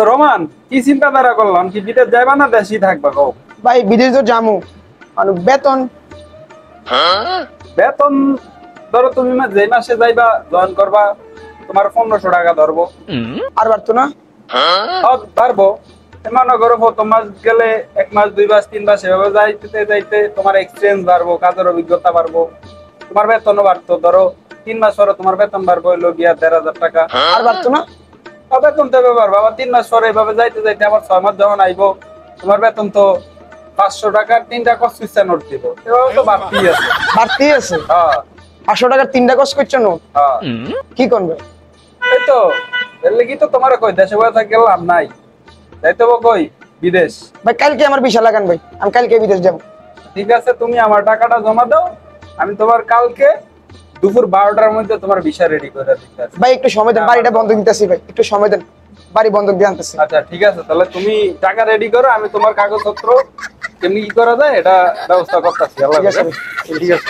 তো রোমান কি চিন্তাধারা করলাম কি বিদেশ যাইবা না দেশই থাকবা কও? ভাই বিদেশ তো যামু মানে বেতন বেতন ধরো তুমি যে মাসে যাইবা জয়েন করবা তোমার 1500 টাকা ধরবো। আর পারতো না পারবো মনে করো প্রথম মাস গেলে 1 মাস 2 মাস 3 মাস এভাবে যাইতে যাইতে তোমার এক্সপিরিয়েন্স বাড়বো, কাজের অভিজ্ঞতা বাড়বো, তোমার বেতনও বাড়তো। ধরো 3 মাস পরে তোমার বেতন বাড়বো হইলো গিয়া 1500 টাকা। আর পারতো না বেতন তো এভাবে বাড়বো, আবার 3 মাস পরে এভাবে যাইতে যাইতে আবার 6 মাস যখন আইবো তোমার বেতন তো 500 টাকার 3টা কষ্ট ইচ্ছা নোট দিব, এভাবে তো বাড়তেই আছে। বাড়তি আছে হ্যাঁ 500 টাকার 3টা কষ্ট করছো না হ্যাঁ কি করবে এই তো এর লাগি তো তোমার কই দেশে বসে থাকি লাভ নাই, যাইতে হবে কই বিদেশ। ভাই কালকে আমার ভিসা লাগান ভাই, আমি কালকে বিদেশ যাব। ঠিক আছে তুমি আমার টাকাটা জমা দাও, আমি তোমার কালকে দুপুর 12টার মধ্যে তোমার ভিসা রেডি করে দিতেছি। ভাই একটু সময় দেন, বাড়িটা বন্ধক দিতেছি ভাই, একটু সময় দেন, বাড়ি বন্ধক দিয়ে আনতেছি। আচ্ছা ঠিক আছে, তাহলে তুমি টাকা রেডি করো, আমি তোমার কাগজপত্র কেমনি কি করা যায় এটা ব্যবস্থা করতেছি। আল্লাহ ঠিক আছে হাফেজ। ঠিক আছে।